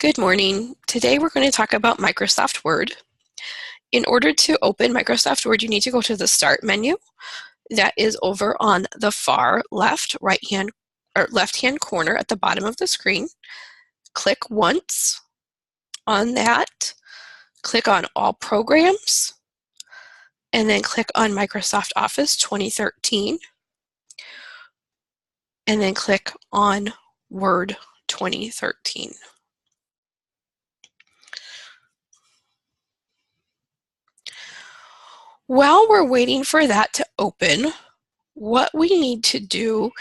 Good morning. Today we're going to talk about Microsoft Word. In order to open Microsoft Word, you need to go to the Start menu. That is over on the far left, left-hand corner at the bottom of the screen. Click once on that. Click on All Programs, and then click on Microsoft Office 2013, and then click on Word 2013. While we're waiting for that to open, what we need to do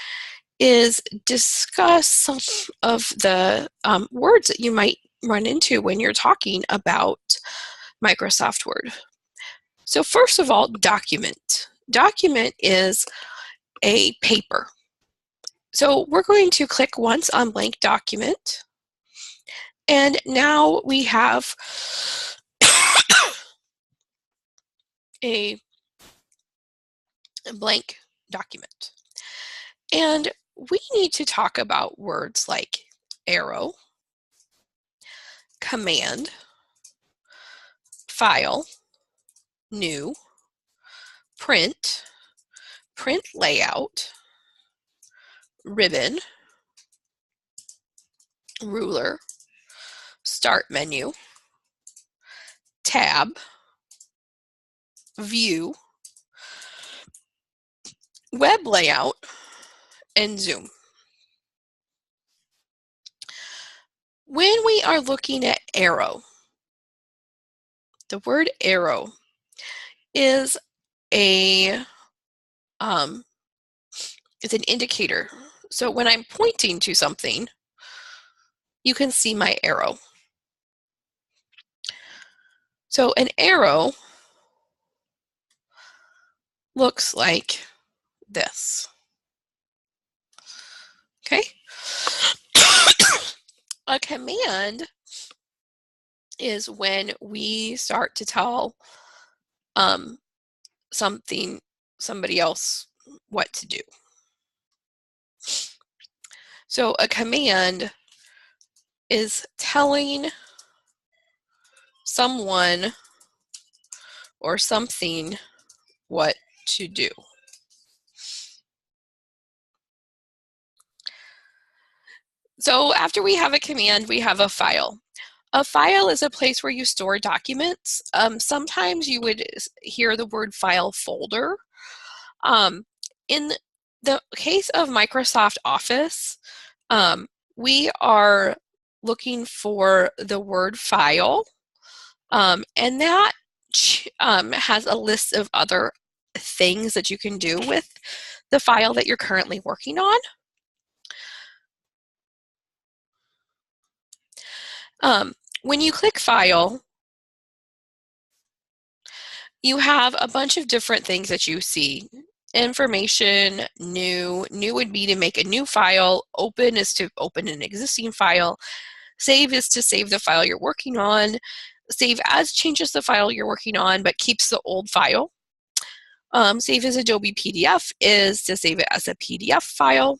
is discuss some of the words that you might run into when you're talking about Microsoft Word. So first of all, document. Document is a paper. So we're going to click once on blank document, and now we have a blank document. And we need to talk about words like arrow, command, file, new, print, print layout, ribbon, ruler, start menu, tab, view, web layout, and zoom. When we are looking at arrow, the word arrow is it's an indicator. So when I'm pointing to something, you can see my arrow. So an arrow looks like this. Okay? A command is when we start to tell somebody else what to do. So a command is telling someone or something what to do. So after we have a command, we have a file. A file is a place where you store documents. Sometimes you would hear the word file folder. In the case of Microsoft Office, we are looking for the word file, and that has a list of other things that you can do with the file that you're currently working on. When you click File, you have a bunch of different things that you see. Information, new would be to make a new file, open is to open an existing file, save is to save the file you're working on, save as changes the file you're working on but keeps the old file. Save as Adobe PDF is to save it as a PDF file.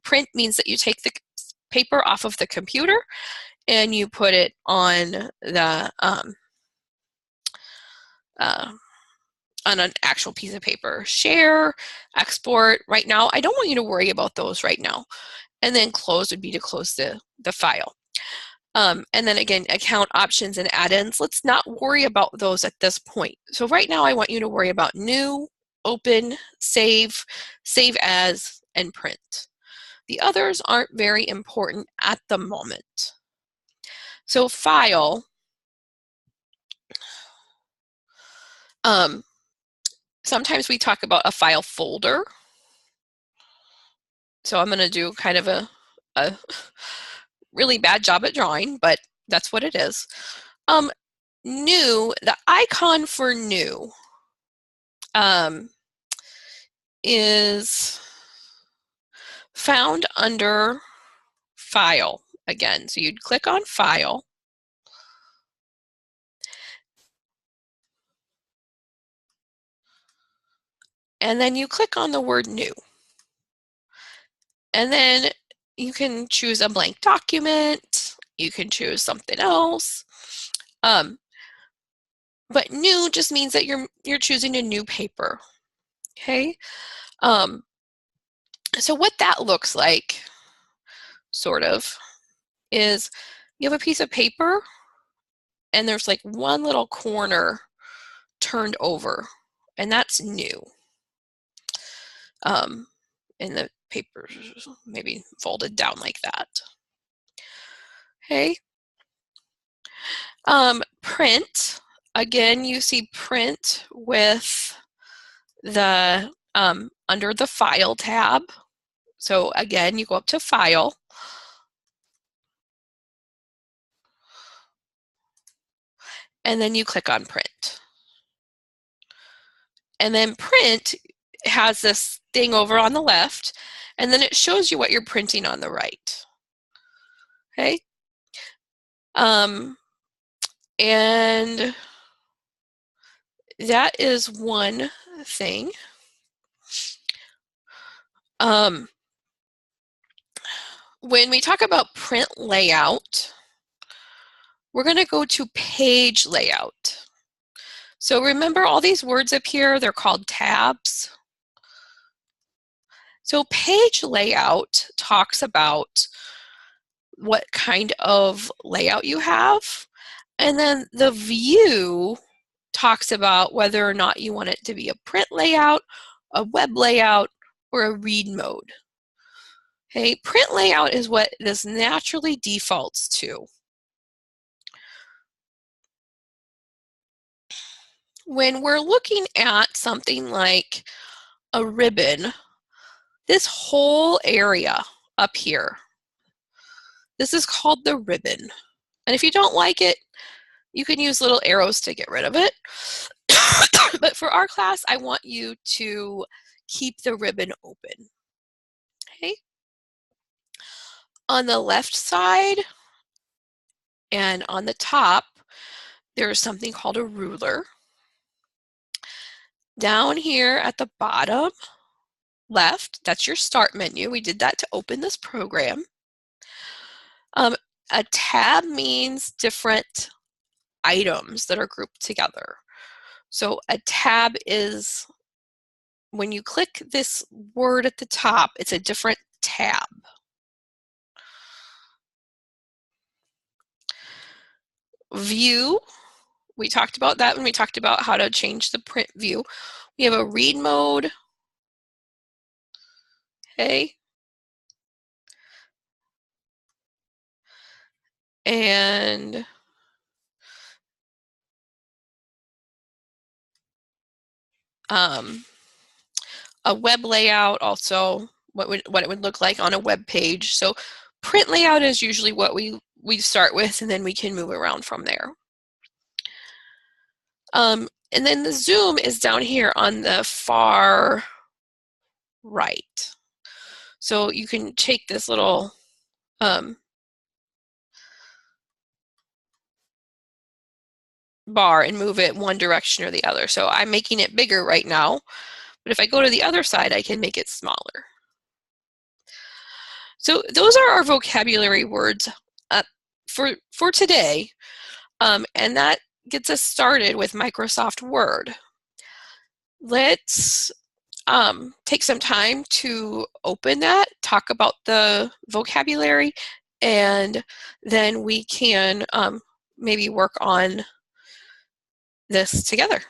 Print means that you take the paper off of the computer and you put it on the on an actual piece of paper. Share, export. Right now, I don't want you to worry about those right now. And then close would be to close the file. And then again, account options and add-ins. Let's not worry about those at this point. So right now, I want you to worry about new, open, save, save as, and print. The others aren't very important at the moment. So file, sometimes we talk about a file folder. So I'm going to do kind of a really bad job at drawing, but that's what it is. New, the icon for new is found under File again. So you'd click on File. And then you click on the word new. And then you can choose a blank document, You can choose something else. But new just means that you're choosing a new paper. Okay. So what that looks like, sort of, is you have a piece of paper and there's like one little corner turned over, and that's new. And the paper maybe folded down like that. Okay. Print, again, you see print with the under the File tab. So again, you go up to File, and then you click on Print. And then Print has this thing over on the left, and then it shows you what you're printing on the right. Okay. And that is one thing. When we talk about print layout, we're going to go to page layout. So remember all these words up here, they're called tabs. So page layout talks about what kind of layout you have, and then the view talks about whether or not you want it to be a print layout, a web layout, or a read mode. Okay, print layout is what this naturally defaults to. When we're looking at something like a ribbon, this whole area up here, this is called the ribbon. And if you don't like it, you can use little arrows to get rid of it. But for our class, I want you to keep the ribbon open. Okay. On the left side and on the top, there's something called a ruler. Down here at the bottom left, that's your start menu. We did that to open this program. A tab means different items that are grouped together. So a tab is when you click this word at the top, it's a different tab. View, we talked about that when we talked about how to change the print view. We have a read mode. Okay. And a web layout, also what it would look like on a web page. So print layout is usually what we start with, and then we can move around from there. And then the zoom is down here on the far right. So you can take this little bar and move it one direction or the other. So I'm making it bigger right now, but if I go to the other side, I can make it smaller. So those are our vocabulary words for today, and that gets us started with Microsoft Word. Let's take some time to open that, talk about the vocabulary, and then we can maybe work on this together.